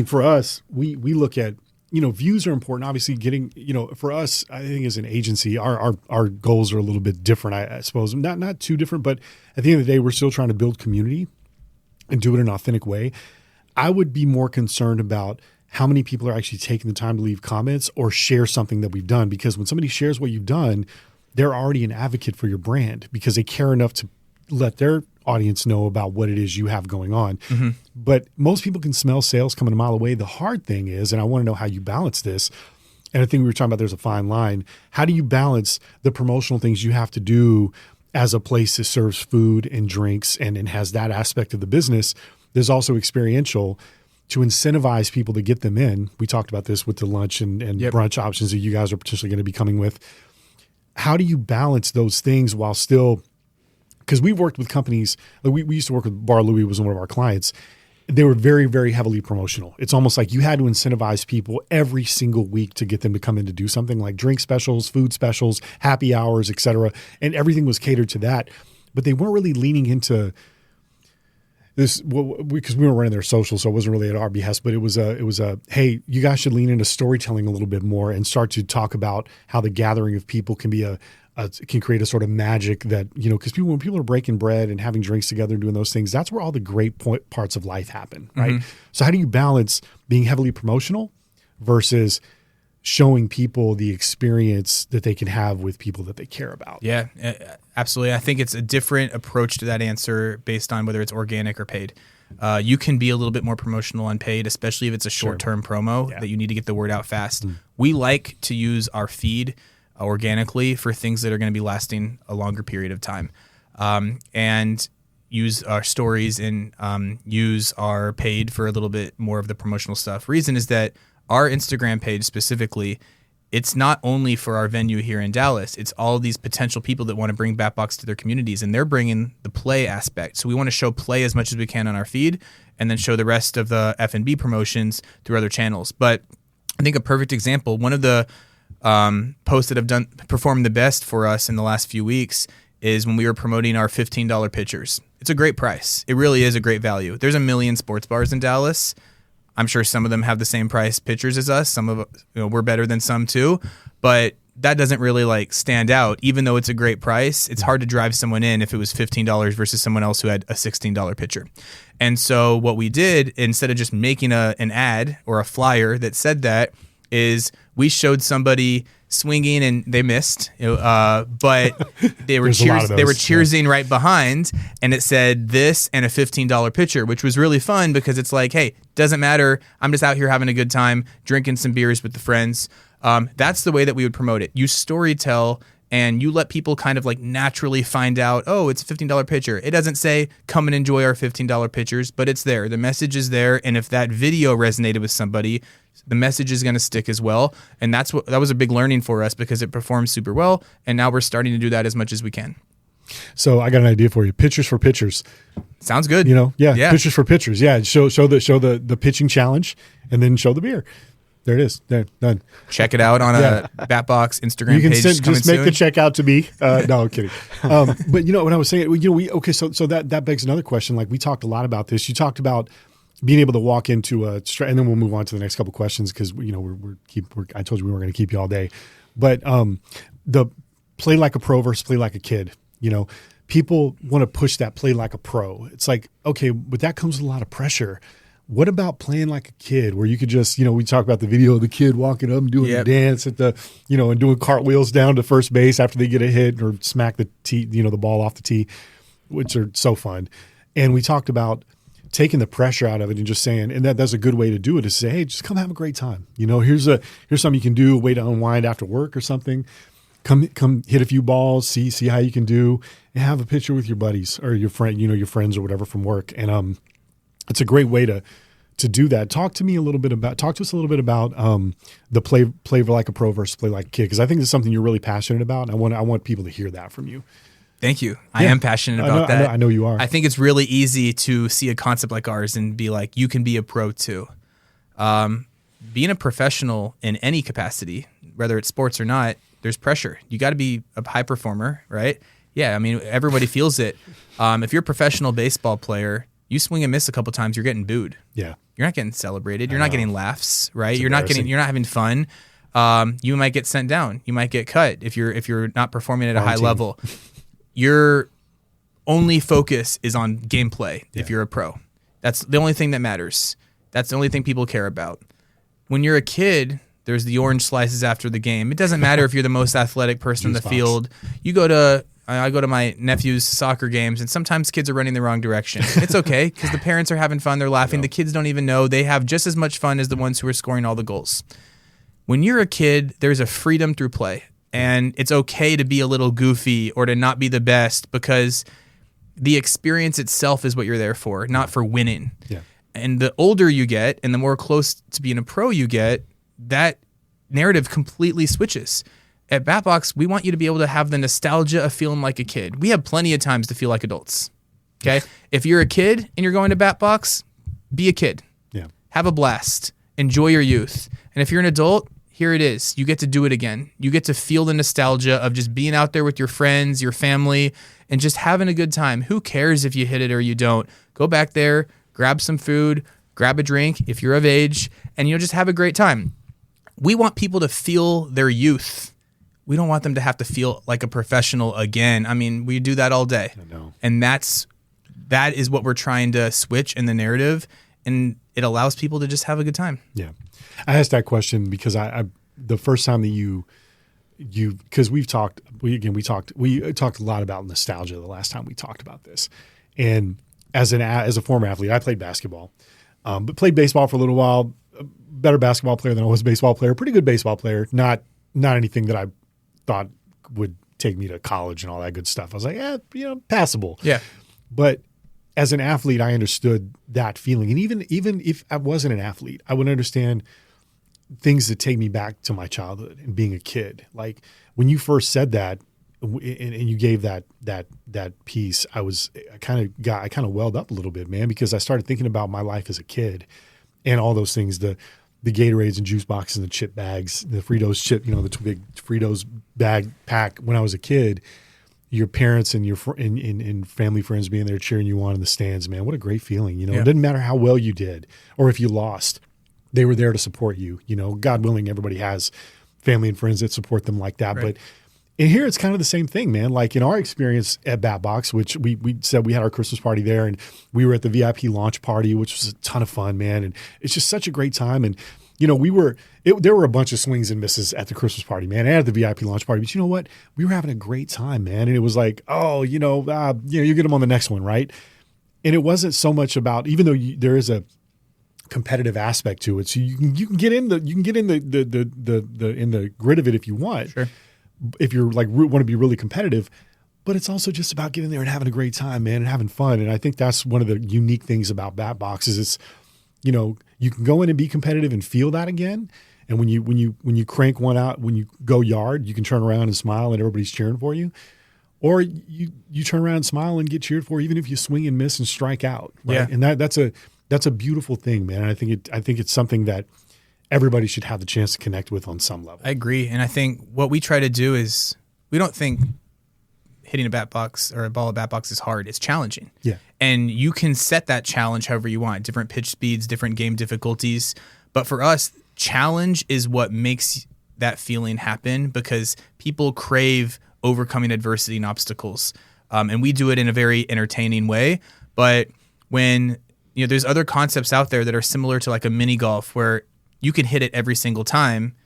for us, we look at, views are important. Obviously getting, for us, I think as an agency, our goals are a little bit different, I suppose. Not too different, but at the end of the day, we're still trying to build community and do it in an authentic way. I would be more concerned about how many people are actually taking the time to leave comments or share something that we've done. Because when somebody shares what you've done, they're already an advocate for your brand because they care enough to let their audience know about what it is you have going on. But most people can smell sales coming a mile away. The hard thing is, and I want to know how you balance this, and I think we were talking about there's a fine line. How do you balance the promotional things you have to do as a place that serves food and drinks and has that aspect of the business? There's also experiential to incentivize people to get them in. We talked about this with the lunch and brunch options that you guys are potentially going to be coming with. How do you balance those things while still, because we've worked with companies, we used to work with Bar Louie, was one of our clients. They were very, very heavily promotional. It's almost like you had to incentivize people every single week to get them to come in to do something like drink specials, food specials, happy hours, et cetera. And everything was catered to that. But they weren't really leaning into this because we were running their social, so it wasn't really at our behest, but it was a hey, you guys should lean into storytelling a little bit more and start to talk about how the gathering of people can be can create a sort of magic that, you know, because when people are breaking bread and having drinks together and doing those things, that's where all the great parts of life happen, right? Mm-hmm. So how do you balance being heavily promotional versus showing people the experience that they can have with people that they care about? Yeah, absolutely. I think it's a different approach to that answer based on whether it's organic or paid. You can be a little bit more promotional on paid, especially if it's a short-term promo that you need to get the word out fast. We like to use our feed organically for things that are going to be lasting a longer period of time, and use our stories and use our paid for a little bit more of the promotional stuff. Reason is that our Instagram page specifically, it's not only for our venue here in Dallas, it's all these potential people that want to bring Batbox to their communities, and they're bringing the play aspect. So we want to show play as much as we can on our feed and then show the rest of the F&B promotions through other channels. But I think a perfect example, one of the posts that have performed the best for us in the last few weeks is when we were promoting our $15 pitchers. It's a great price. It really is a great value. There's a million sports bars in Dallas. I'm sure some of them have the same price pitchers as us. Some of we're better than some too, but that doesn't really like stand out. Even though it's a great price, it's hard to drive someone in if it was $15 versus someone else who had a $16 pitcher. And so what we did, instead of just making an ad or a flyer that said that, is we showed somebody swinging and they missed, but they were cheersing right behind, and it said this and a $15 pitcher, which was really fun because it's like, hey, doesn't matter, I'm just out here having a good time, drinking some beers with the friends. That's the way that we would promote it. You storytell and you let people kind of like naturally find out, oh, it's a $15 pitcher. It doesn't say come and enjoy our $15 pitchers, but it's there. The message is there, and if that video resonated with somebody, the message is going to stick as well. And that was a big learning for us because it performed super well, and now we're starting to do that as much as we can. So I got an idea for you. Pitchers for pitchers. Sounds good. Yeah. Pitchers for pitchers. Yeah. Show the pitching challenge, and then show the beer. There it is. There, done. Check it out on a Batbox Instagram page. You can just make the check out to me. No, I'm kidding. But what I was saying, so that begs another question. Like, we talked a lot about this. You talked about being able to walk into and then we'll move on to the next couple questions because I told you we weren't going to keep you all day. But the play like a pro versus play like a kid. People want to push that play like a pro. It's like, okay, but that comes with a lot of pressure. What about playing like a kid where you could just, we talk about the video of the kid walking up and doing the dance at the, and doing cartwheels down to first base after they get a hit or smack the tee, the ball off the tee, which are so fun. And we talked about taking the pressure out of it and just saying, and that's a good way to do it, is say, hey, just come have a great time. Here's something you can do, a way to unwind after work or something. Come hit a few balls, see how you can do, and have a picture with your buddies or your friend, your friends or whatever from work. And it's a great way to do that. Talk to us a little bit about the play like a pro versus play like a kid, because I think it's something you're really passionate about. And I want people to hear that from you. Thank you. I am passionate about that. I know you are. I think it's really easy to see a concept like ours and be like, you can be a pro too. Being a professional in any capacity, whether it's sports or not, there's pressure. You got to be a high performer, right? Yeah, I mean, everybody feels it. If you're a professional baseball player, you swing and miss a couple times, you're getting booed. Yeah. You're not getting celebrated. You're not getting laughs, right? You're not having fun. You might get sent down. You might get cut if you're not performing at a high level. Your only focus is on gameplay if you're a pro. That's the only thing that matters. That's the only thing people care about. When you're a kid, there's the orange slices after the game. It doesn't matter if you're the most athletic person in the field. I go to my nephew's soccer games, and sometimes kids are running the wrong direction. It's okay because the parents are having fun. They're laughing. The kids don't even know. They have just as much fun as the ones who are scoring all the goals. When you're a kid, there's a freedom through play, and it's okay to be a little goofy or to not be the best because the experience itself is what you're there for, not for winning. Yeah. And the older you get and the more close to being a pro you get, that narrative completely switches. At Batbox, we want you to be able to have the nostalgia of feeling like a kid. We have plenty of times to feel like adults. Okay? If you're a kid and you're going to Batbox, be a kid. Yeah. Have a blast. Enjoy your youth. And if you're an adult, here it is. You get to do it again. You get to feel the nostalgia of just being out there with your friends, your family, and just having a good time. Who cares if you hit it or you don't? Go back there, grab some food, grab a drink if you're of age, and just have a great time. We want people to feel their youth. We don't want them to have to feel like a professional again. I mean, we do that all day. I know. And that is what we're trying to switch in the narrative, and it allows people to just have a good time. Yeah. I asked that question because I the first time that because we talked a lot about nostalgia the last time we talked about this. And as a former athlete, I played basketball, but played baseball for a little while. A better basketball player than I was a baseball player. Pretty good baseball player. Not anything that I thought would take me to college and all that good stuff. I was like, passable. Yeah. But as an athlete, I understood that feeling. And even if I wasn't an athlete, I would understand things that take me back to my childhood and being a kid. Like when you first said that and you gave that piece, I kind of welled up a little bit, man, because I started thinking about my life as a kid and all those things, the Gatorades and juice boxes and the chip bags, the Fritos chip, the big Fritos bag pack when I was a kid. Your parents and your and family friends being there cheering you on in the stands, man, what a great feeling. It didn't matter how well you did or if you lost, they were there to support you. God willing, everybody has family and friends that support them like that. Right. But in here, it's kind of the same thing, man. Like in our experience at Bat Box, which we said we had our Christmas party there, and we were at the VIP launch party, which was a ton of fun, man. And it's just such a great time. And there were a bunch of swings and misses at the Christmas party, man, and at the VIP launch party. But you know what? We were having a great time, man. And it was like, you get them on the next one, right? And it wasn't so much about, even though there is a competitive aspect to it, so you can get in the grid of it if you want. Sure. If you're like want to be really competitive, but it's also just about getting there and having a great time, man, and having fun. And I think that's one of the unique things about Bat Box is it's, you can go in and be competitive and feel that again. And when you crank one out, when you go yard, you can turn around and smile and everybody's cheering for you. Or you turn around and smile and get cheered for even if you swing and miss and strike out. Right? Yeah. And that's a beautiful thing, man. And I think it's something that everybody should have the chance to connect with on some level. I agree. And I think what we try to do is we don't think hitting a bat box or a ball at bat box is hard. It's challenging. Yeah. And you can set that challenge however you want, different pitch speeds, different game difficulties. But for us, challenge is what makes that feeling happen because people crave overcoming adversity and obstacles. And we do it in a very entertaining way. But when, there's other concepts out there that are similar to like a mini golf where you can hit it every single time.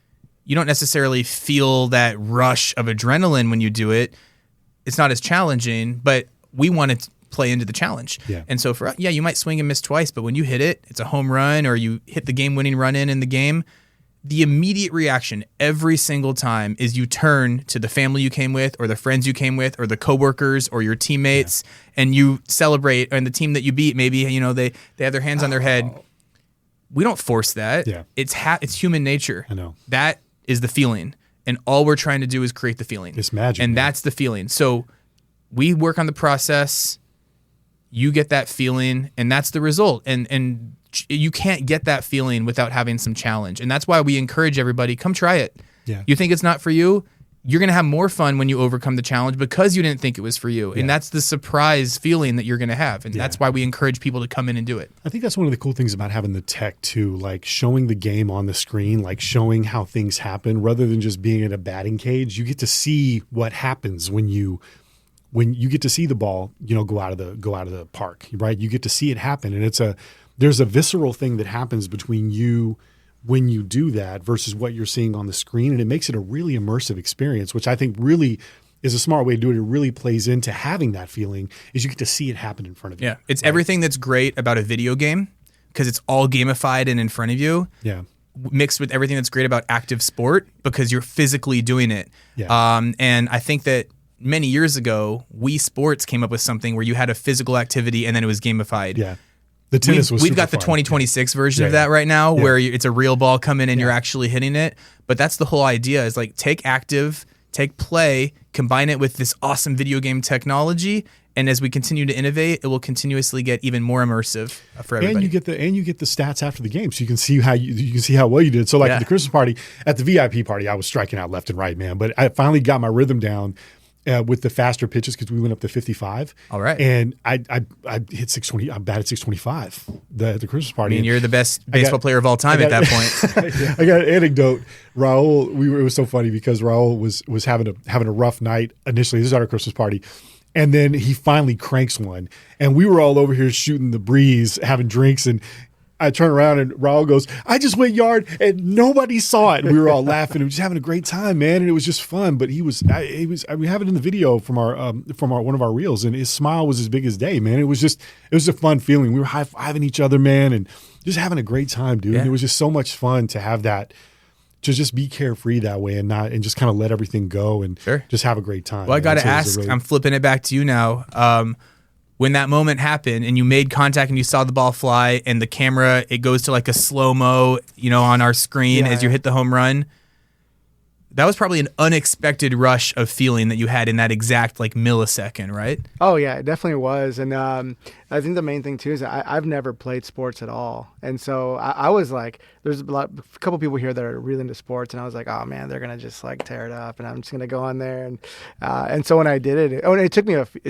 You don't necessarily feel that rush of adrenaline when you do it. It's not as challenging, but we want to play into the challenge. Yeah. And so you might swing and miss twice, but when you hit it, it's a home run or you hit the game-winning run in the game, the immediate reaction every single time is you turn to the family you came with or the friends you came with or the coworkers or your teammates and you celebrate. And the team that you beat, maybe, they have their hands on their head. We don't force that. Yeah. It's human nature. I know. That is the feeling. And all we're trying to do is create the feeling. It's magic. And man. that's the feeling. So we work on the process. You get that feeling, and that's the result. And you can't get that feeling without having some challenge. And that's why we encourage everybody, come try it. Yeah. You think it's not for you? You're going to have more fun when you overcome the challenge because you didn't think it was for you. And that's the surprise feeling that you're going to have. And that's why we encourage people to come in and do it. I think that's one of the cool things about having the tech too, like showing the game on the screen, like showing how things happen rather than just being in a batting cage. You get to see what happens when you get to see the ball, go out of the park, right? You get to see it happen. And there's a visceral thing that happens between you when you do that versus what you're seeing on the screen. And it makes it a really immersive experience, which I think really is a smart way to do it. It really plays into having that feeling is you get to see it happen in front of you. Yeah. It's everything that's great about a video game because it's all gamified and in front of you. Yeah. Mixed with everything that's great about active sport because you're physically doing it. Yeah. And I think that many years ago, Wii Sports came up with something where you had a physical activity and then it was gamified. Yeah. The tennis we've got the 2026 version of that right now where it's a real ball coming and you're actually hitting it. But that's the whole idea is like take active, take play, combine it with this awesome video game technology. And as we continue to innovate, it will continuously get even more immersive for everybody. And you get the stats after the game, so you can see how well you did. So like at the Christmas party, at the VIP party, I was striking out left and right, man. But I finally got my rhythm down. with the faster pitches because we went up to 55. All right. And I hit 620. I'm batted 625 at the Christmas party. I mean, you're the best baseball player of all time at that point. I got an anecdote. Raul, it was so funny because Raul was having a rough night initially. This is at our Christmas party. And then he finally cranks one. And we were all over here shooting the breeze, having drinks, and I turn around and Raul goes, I just went yard and nobody saw it. And we were all laughing and just having a great time, man. And it was just fun. But we have it in the video from one of our reels, and his smile was as big as day, man. It was a fun feeling. We were high-fiving each other, man, and just having a great time, dude. Yeah. And it was just so much fun to have that, to just be carefree that way and just kind of let everything go and just have a great time. Well, I got to ask, I'm flipping it back to you now. When that moment happened and you made contact and you saw the ball fly and the camera, it goes to like a slow-mo, on our screen as you hit the home run. That was probably an unexpected rush of feeling that you had in that exact millisecond, right? Oh yeah, it definitely was. And I think the main thing too is I've never played sports at all. And so I was like, there's a couple people here that are really into sports, and I was like, oh man, they're going to just tear it up, and I'm just going to go on there. And so when I did it, it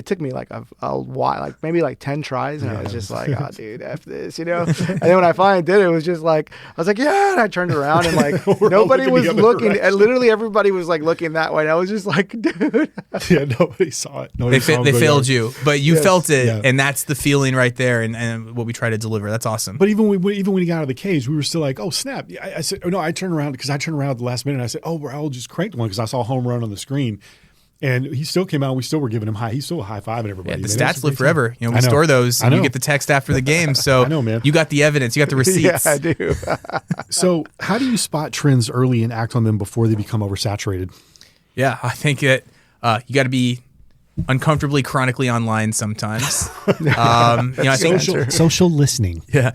took me like a while, maybe 10 tries. And I was just like, oh dude, F this, And then when I finally did it, it was just I was like, yeah. And I turned around and nobody was looking, and literally everybody was looking that way. And I was just like, dude. Yeah, nobody saw it. They failed you, but you felt it, and that's the feeling right there, and what we try to deliver. That's awesome. But even when he got out of the cage, we were still like, oh snap! I said, oh no, I turned around at the last minute. And I said, oh, Raul just cranked one because I saw a home run on the screen, and he still came out. We still were giving him he's still high-fiving everybody. Yeah, the stats live forever. We store those, and you get the text after the game. So I know, man. You got the evidence, you got the receipts. Yeah, I do. So how do you spot trends early and act on them before they become oversaturated? Yeah, I think that you got to be uncomfortably chronically online sometimes. I think social listening. Yeah.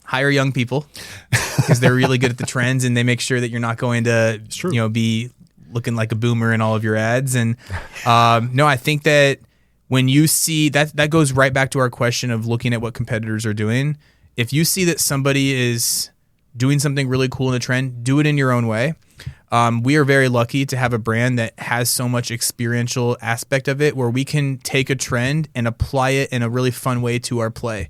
Hire young people because they're really good at the trends, and they make sure that you're not going to be looking like a boomer in all of your ads. And no, I think that when you see that goes right back to our question of looking at what competitors are doing. If you see that somebody is doing something really cool in a trend, do it in your own way. We are very lucky to have a brand that has so much experiential aspect of it where we can take a trend and apply it in a really fun way to our play.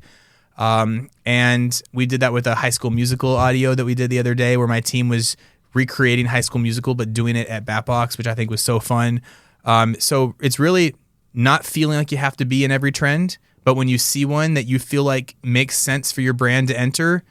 And we did that with a High School Musical audio that we did the other day where my team was recreating High School Musical but doing it at BatBox, which I think was so fun. So it's really not feeling like you have to be in every trend, but when you see one that you feel like makes sense for your brand to enter,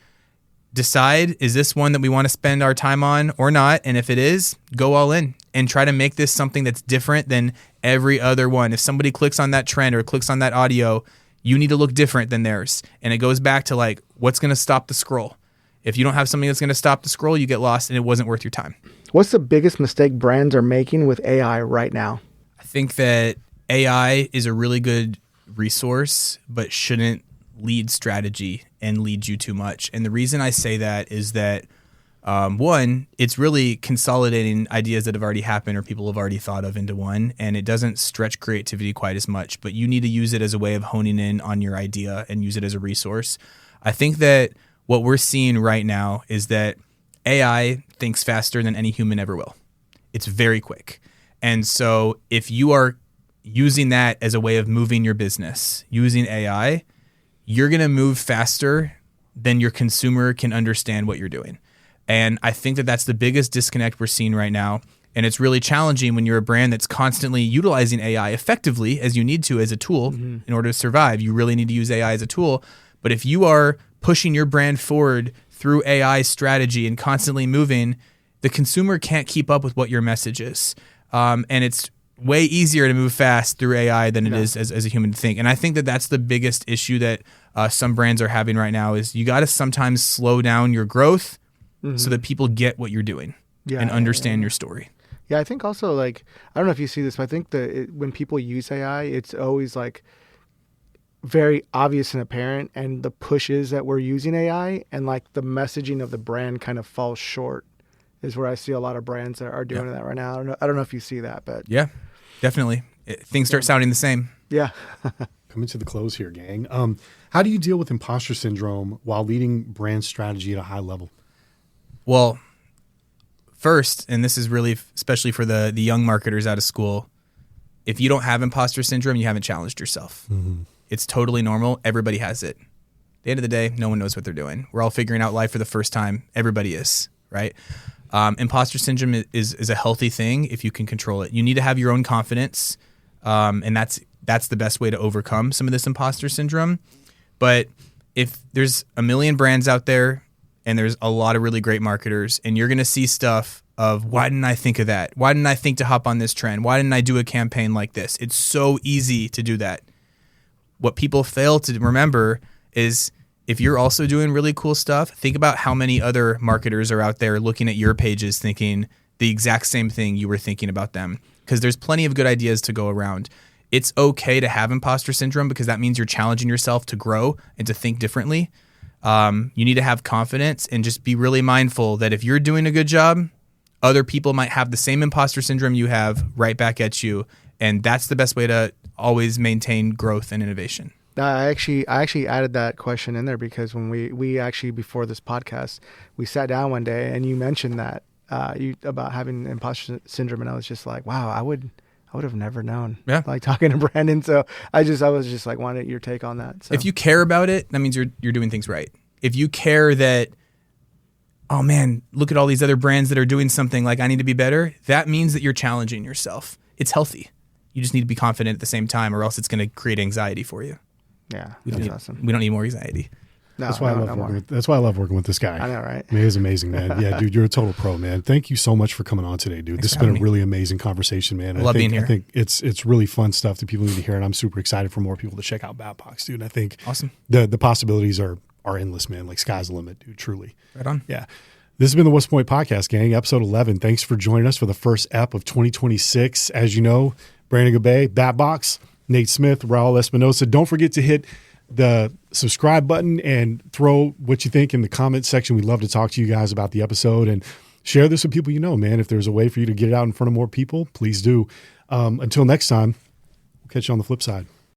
decide, is this one that we want to spend our time on or not? And if it is, go all in and try to make this something that's different than every other one. If somebody clicks on that trend or clicks on that audio, you need to look different than theirs. And it goes back to what's going to stop the scroll. If you don't have something that's going to stop the scroll, you get lost and it wasn't worth your time. What's the biggest mistake brands are making with AI right now? I think that AI is a really good resource, but shouldn't lead strategy and lead you too much. And the reason I say that is that one, it's really consolidating ideas that have already happened or people have already thought of into one, and it doesn't stretch creativity quite as much, but you need to use it as a way of honing in on your idea and use it as a resource. I think that what we're seeing right now is that AI thinks faster than any human ever will. It's very quick. And so if you are using that as a way of moving your business, using AI, you're going to move faster than your consumer can understand what you're doing. And I think that that's the biggest disconnect we're seeing right now. And it's really challenging when you're a brand that's constantly utilizing AI effectively as you need to as a tool in order to survive. You really need to use AI as a tool. But if you are pushing your brand forward through AI strategy and constantly moving, the consumer can't keep up with what your message is. And it's way easier to move fast through AI than it is as a human to think. And I think that that's the biggest issue that some brands are having right now is you got to sometimes slow down your growth so that people get what you're doing and understand your story. Yeah, I think also I don't know if you see this, but I think that when people use AI, it's always very obvious and apparent, and the pushes that we're using AI and the messaging of the brand kind of falls short is where I see a lot of brands that are doing that right now. I don't know if you see that, but yeah, definitely. Things start sounding the same. Yeah. Coming to the close here, gang. How do you deal with imposter syndrome while leading brand strategy at a high level? Well, first, and this is really especially for the young marketers out of school, if you don't have imposter syndrome, you haven't challenged yourself. It's totally normal. Everybody has it. At the end of the day, no one knows what they're doing. We're all figuring out life for the first time. Everybody is, right? Imposter syndrome is a healthy thing if you can control it. You need to have your own confidence, and that's the best way to overcome some of this imposter syndrome. But if there's a million brands out there and there's a lot of really great marketers, and you're going to see stuff of, why didn't I think of that? Why didn't I think to hop on this trend? Why didn't I do a campaign like this? It's so easy to do that. What people fail to remember is, if you're also doing really cool stuff, think about how many other marketers are out there looking at your pages thinking the exact same thing you were thinking about them, because there's plenty of good ideas to go around. It's okay to have imposter syndrome, because that means you're challenging yourself to grow and to think differently. You need to have confidence and just be really mindful that if you're doing a good job, other people might have the same imposter syndrome you have right back at you. And that's the best way to always maintain growth and innovation. I actually added that question in there because when we actually, before this podcast, we sat down one day and you mentioned that about having imposter syndrome, and I was just like, wow, I would have never known. Yeah. Like talking to Brandon. So I was just like, wanted your take on that. So. If you care about it, that means you're doing things right. If you care that, oh man, look at all these other brands that are doing something, like I need to be better, that means that you're challenging yourself. It's healthy. You just need to be confident at the same time, or else it's going to create anxiety for you. Yeah, That's awesome. We don't need more anxiety. No, That's why I love working with this guy. I know, right? Man, he's amazing, man. Yeah, dude, you're a total pro, man. Thank you so much for coming on today, dude. Thanks This has for been a having me. really amazing conversation, man. I love being here. I think it's really fun stuff that people need to hear, and I'm super excited for more people to check out BatBox, dude. I think Awesome. the possibilities are endless, man. Like, sky's the limit, dude. Truly. Right on. Yeah. This has been the West Point Podcast, gang, episode 11. Thanks for joining us for the first ep of 2026. As you know, Brandon Gabay, BatBox, Nate Smith, Raul Espinosa. Don't forget to hit the subscribe button and throw what you think in the comment section. We'd love to talk to you guys about the episode, and share this with people you know, man. If there's a way for you to get it out in front of more people, please do. Until next time, we'll catch you on the flip side.